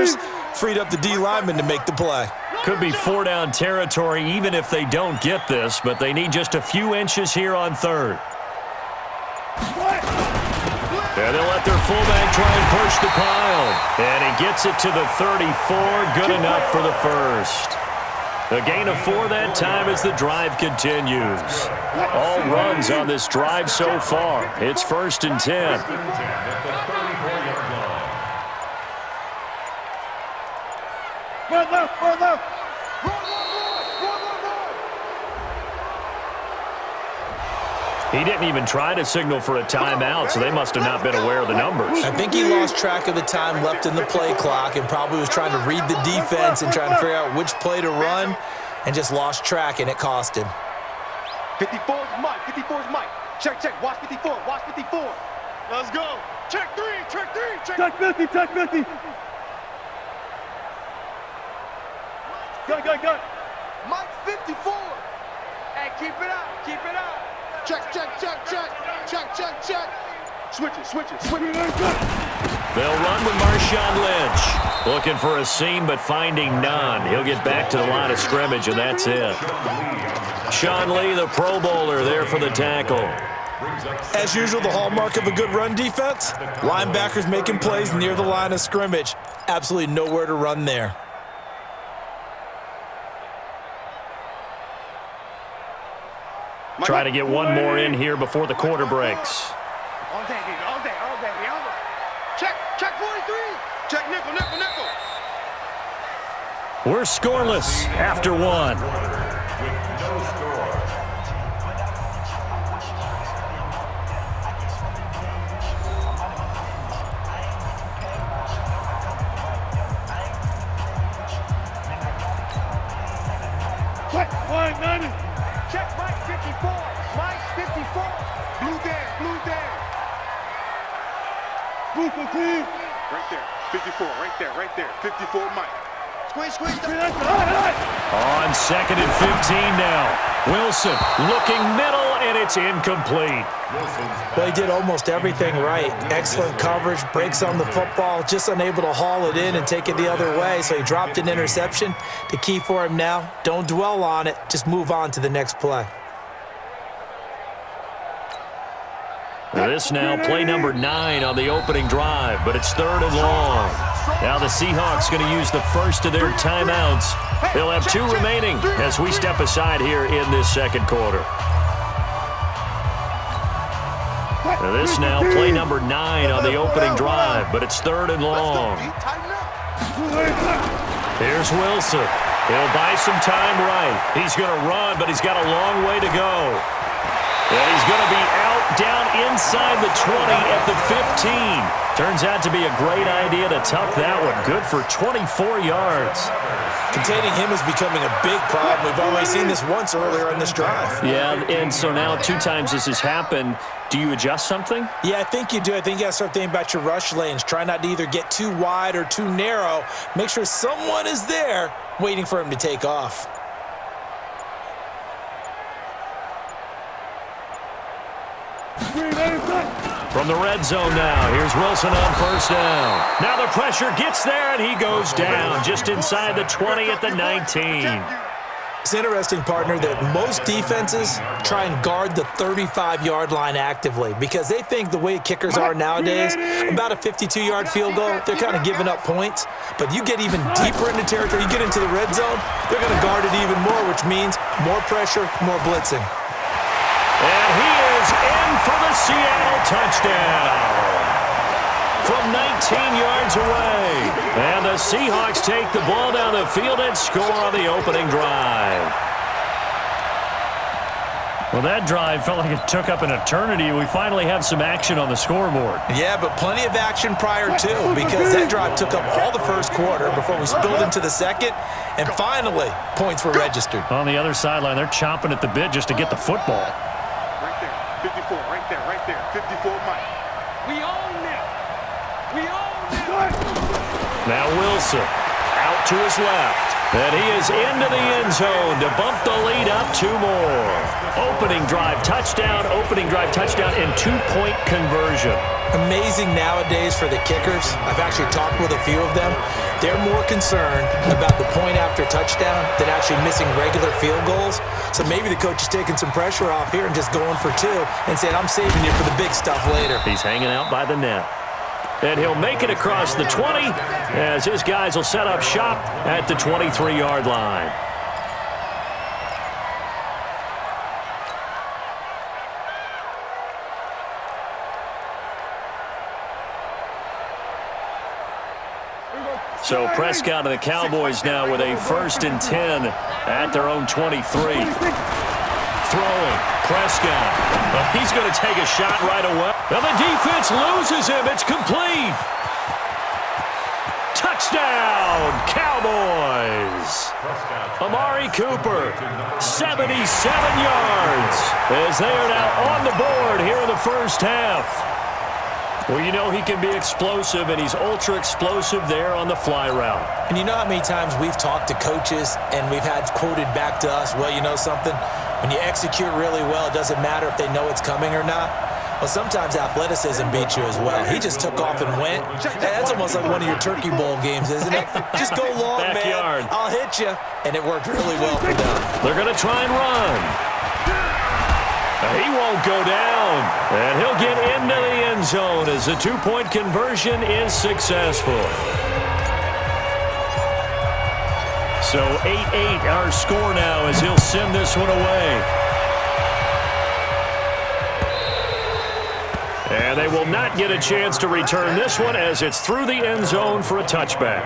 receivers, freed up the D lineman to make the play. Could be 4-down territory even if they don't get this, but they need just a few inches here on third. And they'll let their fullback try and push the pile. And he gets it to the 34. Good enough for the first. A gain of 4 that time as the drive continues. All runs on this drive so far. It's 1st and 10. Run left, run left. He didn't even try to signal for a timeout, so they must have not been aware of the numbers. I think he lost track of the time left in the play clock and probably was trying to read the defense and trying to figure out which play to run and just lost track, and it cost him. 54 is Mike. 54 is Mike. Check, check. Watch 54. Watch 54. Let's go. Check 3. Check 3. Check 50. Check 50. Go. Mike 54. Hey, keep it up. Keep it up. Check. Switch it. They'll run with Marshawn Lynch. Looking for a seam, but finding none. He'll get back to the line of scrimmage, and that's it. Sean Lee, the Pro Bowler, there for the tackle. As usual, the hallmark of a good run defense, linebackers making plays near the line of scrimmage. Absolutely nowhere to run there. Try to get one more in here before the quarter breaks. All day. Check 43. Check nickel. We're scoreless after one. Check 190. Check Mike 54. Mike 54. Blue there. Blue 15. Right there. 54. Right there. 54 Mike. Squeeze. On 2nd and 15 now. Wilson looking middle, and it's incomplete. Well, he did almost everything right. Excellent coverage, breaks on the football, just unable to haul it in and take it the other way, so he dropped an interception. The key for him now, don't dwell on it, just move on to the next play. This now play number 9 on the opening drive, but it's 3rd and long. Now the Seahawks going to use the first of their timeouts. They'll have 2 remaining as we step aside here in this second quarter. This now play number 9 on the opening drive, but it's 3rd and long. Here's Wilson. He'll buy some time right. He's going to run, but he's got a long way to go. And he's going to be out down inside the 20 at the 15. Turns out to be a great idea to tuck that one. Good for 24 yards. Containing him is becoming a big problem. We've only seen this once earlier in this drive. Yeah, and so now 2 times this has happened. Do you adjust something? Yeah, I think you do. I think you got to start thinking about your rush lanes. Try not to either get too wide or too narrow. Make sure someone is there waiting for him to take off. From the red zone now, here's Wilson on 1st down. Now the pressure gets there, and he goes down just inside the 20 at the 19. It's interesting, partner, that most defenses try and guard the 35-yard line actively because they think the way kickers are nowadays, about a 52-yard field goal, they're kind of giving up points. But you get even deeper into territory, you get into the red zone, they're going to guard it even more, which means more pressure, more blitzing. And he is in for the Seattle touchdown from 19 yards away. And the Seahawks take the ball down the field and score on the opening drive. Well, that drive felt like it took up an eternity. We finally have some action on the scoreboard. Yeah, but plenty of action prior to, because that drive took up all the first quarter before we spilled into the second, and finally, points were registered. On the other sideline, they're chomping at the bit just to get the football. 54, right there. 54 Mike. We own it. Now Wilson out to his left. And he is into the end zone to bump the lead up 2 more. Opening drive touchdown, and 2-point conversion. Amazing nowadays for the kickers. I've actually talked with a few of them. They're more concerned about the point after touchdown than actually missing regular field goals. So maybe the coach is taking some pressure off here and just going for 2 and saying, I'm saving you for the big stuff later. He's hanging out by the net. And he'll make it across the 20 as his guys will set up shop at the 23-yard line. So Prescott and the Cowboys now with a 1st and 10 at their own 23. Throwing, Prescott. He's going to take a shot right away. Now the defense loses him. It's complete. Touchdown, Cowboys. Amari Cooper, 77 yards, as they are now on the board here in the first half. Well, you know he can be explosive, and he's ultra-explosive there on the fly route. And you know how many times we've talked to coaches and we've had quoted back to us, well, you know something? When you execute really well, it doesn't matter if they know it's coming or not. Well, sometimes athleticism beats you as well. He just took off and went. That's almost like one of your Turkey Bowl games, isn't it? Just go long, Backyard. man. I'll hit you. And it worked really well for them. They're going to try and run. He won't go down. And he'll get into the end zone as the 2-point conversion is successful. So 8-8 our score now as he'll send this one away. And they will not get a chance to return this one as it's through the end zone for a touchback.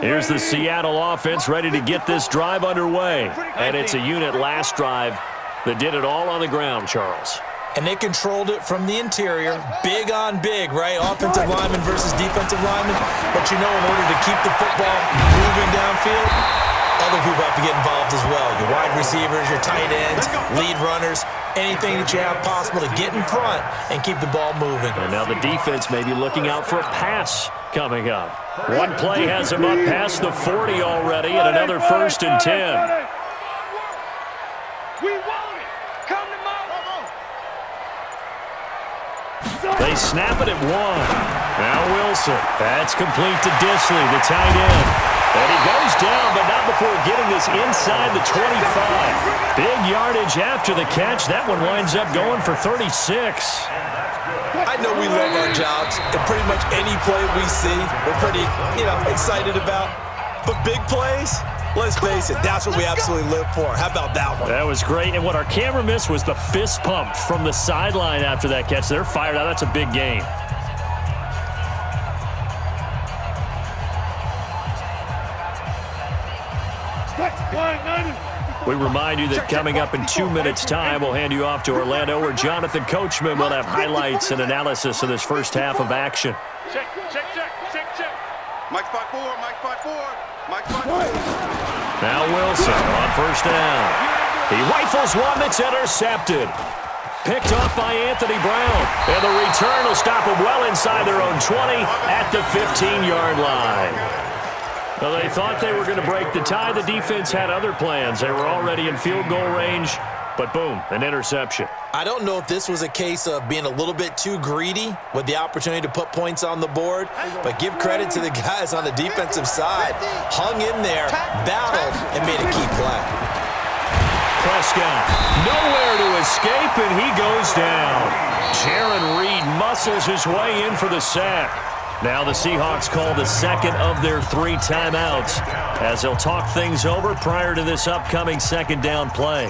Here's the Seattle offense ready to get this drive underway. And it's a unit last drive that did it all on the ground, Charles. And they controlled it from the interior. Big on big, right? Offensive lineman versus defensive lineman. But you know, in order to keep the football moving downfield, other people have to get involved as well. Your wide receivers, your tight ends, lead runners, anything that you have possible to get in front and keep the ball moving. And now the defense may be looking out for a pass coming up. One play has him up past the 40 already and another 1st and 10. We want it. Come to Mama. They snap it at 1. Now Wilson. That's complete to Disley, the tight end. And he goes down, but not before getting this inside the 25. Big yardage after the catch. That one winds up going for 36. I know we love our jobs, and pretty much any play we see, we're pretty, excited about. But big plays, let's face it, that's what we absolutely live for. How about that one? That was great, and what our camera missed was the fist pump from the sideline after that catch. They're fired out. That's a big game. We remind you that coming up in 2 minutes' time, we'll hand you off to Orlando, where Jonathan Coachman will have highlights and analysis of this first half of action. Check. Mike 5-4, Mike 5-4, Mike 5-4. Now Wilson on 1st down. He rifles one that's intercepted. Picked off by Anthony Brown. And the return will stop him well inside their own 20 at the 15-yard line. Well, they thought they were going to break the tie. The defense had other plans. They were already in field goal range, but boom, an interception. I don't know if this was a case of being a little bit too greedy with the opportunity to put points on the board, but give credit to the guys on the defensive side. Hung in there, battled, and made a key play. Prescott, nowhere to escape, and he goes down. Jaron Reed muscles his way in for the sack. Now the Seahawks call the second of their 3 timeouts as they'll talk things over prior to this upcoming 2nd down play.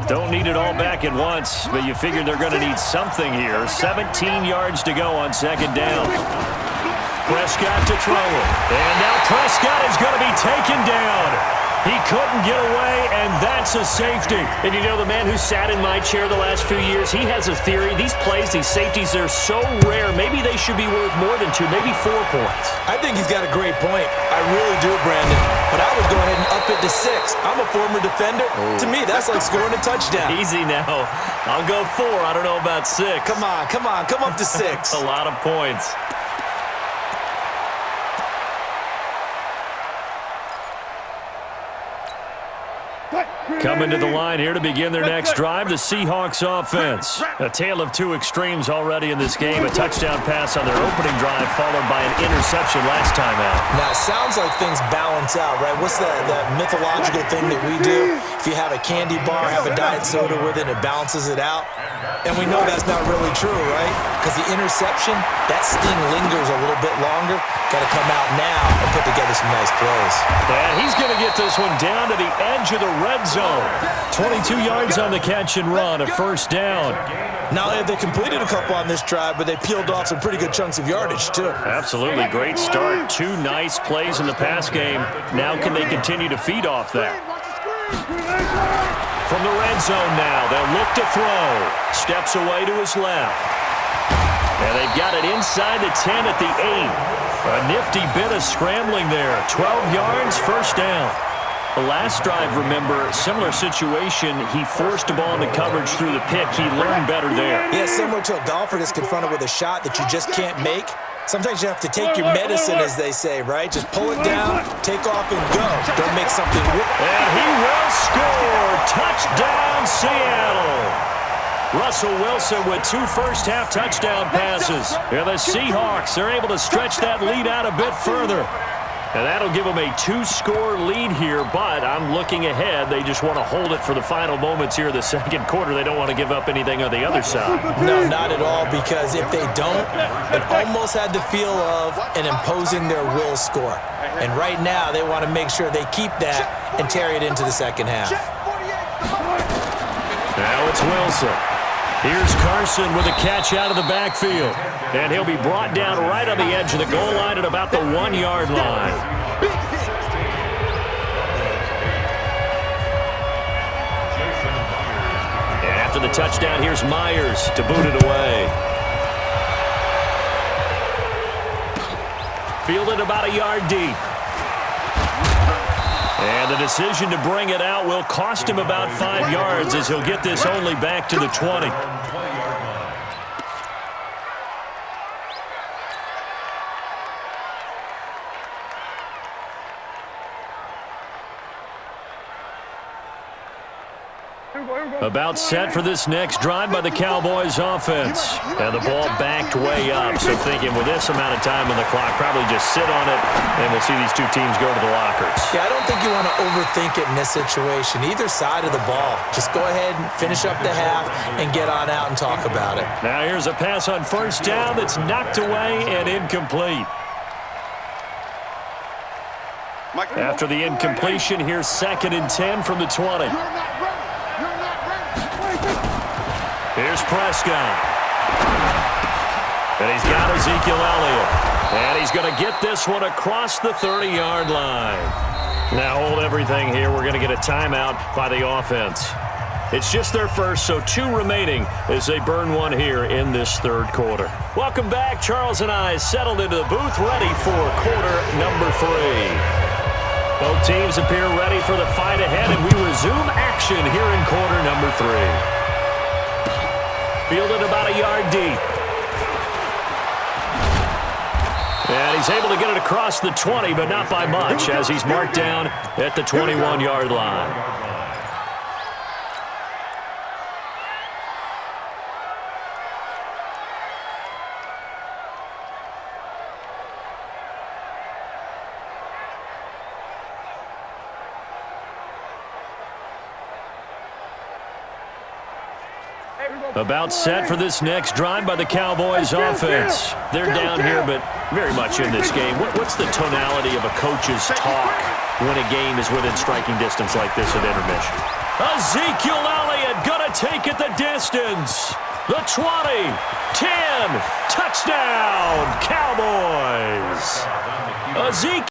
Don't need it all back at once, but you figure they're going to need something here. 17 yards to go on 2nd down. Prescott to throw it. And now Prescott is going to be taken down. He couldn't get away, and that's a safety. And you know, the man who sat in my chair the last few years, he has a theory. These plays, these safeties, they're so rare. Maybe they should be worth more than 2, maybe 4 points. I think he's got a great point. I really do, Brandon. But I would go ahead and up it to 6. I'm a former defender. Oh. To me, that's like scoring a touchdown. Easy now. I'll go 4. I don't know about 6. Come on. Come up to 6. A lot of points. Coming to the line here to begin their next drive, the Seahawks offense. A tale of 2 extremes already in this game. A touchdown pass on their opening drive followed by an interception last time out. Now, it sounds like things balance out, right? What's that mythological thing that we do? If you have a candy bar, have a diet soda with it, it balances it out. And we know that's not really true, right? Because the interception, that sting lingers a little bit longer. Got to come out now and put together some nice plays. And he's going to get this one down to the edge of the red zone. 22 yards on the catch and run, a first down. Not only have they completed a couple on this drive, but they peeled off some pretty good chunks of yardage, too. Absolutely. Great start. 2 nice plays in the pass game. Now can they continue to feed off that? From the red zone now, they'll look to throw. Steps away to his left. And they've got it inside the 10 at the 8. A nifty bit of scrambling there. 12 yards, first down. The last drive, remember, similar situation. He forced a ball into coverage through the pick. He learned better there. Yeah, similar to a golfer that's confronted with a shot that you just can't make. Sometimes you have to take your medicine, as they say, right? Just pull it down, take off, and go. Don't make something work. And he will score. Touchdown, Seattle. Russell Wilson with 2 first-half touchdown passes. And the Seahawks are able to stretch that lead out a bit further. And that'll give them a 2-score lead here, but I'm looking ahead. They just want to hold it for the final moments here of the second quarter. They don't want to give up anything on the other side. No, not at all, because if they don't, it almost had the feel of an imposing their will score. And right now, they want to make sure they keep that and carry it into the second half. Now it's Wilson. Here's Carson with a catch out of the backfield. And he'll be brought down right on the edge of the goal line at about the 1-yard line. And after the touchdown, here's Myers to boot it away. Fielded about a yard deep. And the decision to bring it out will cost him about 5 yards as he'll get this only back to the 20. About set for this next drive by the Cowboys offense. And the ball backed way up. So thinking with this amount of time on the clock, probably just sit on it, and we'll see these 2 teams go to the lockers. Yeah, I don't think you want to overthink it in this situation. Either side of the ball. Just go ahead and finish up the half and get on out and talk about it. Now here's a pass on first down that's knocked away and incomplete. After the incompletion, here's 2nd and 10 from the 20. Here's Prescott. And he's got Ezekiel Elliott. And he's going to get this one across the 30-yard line. Now hold everything here. We're going to get a timeout by the offense. It's just their first, so 2 remaining as they burn one here in this third quarter. Welcome back. Charles and I settled into the booth, ready for quarter number 3. Both teams appear ready for the fight ahead, and we resume action here in quarter number 3. Fielded about a yard deep. And he's able to get it across the 20, but not by much, as he's marked down at the 21-yard line. About set for this next drive by the Cowboys offense. They're down here, but very much in this game. What's the tonality of a coach's talk when a game is within striking distance like this at intermission? Ezekiel Elliott gonna take it the distance. The 20, 10, touchdown, Cowboys. Ezekiel.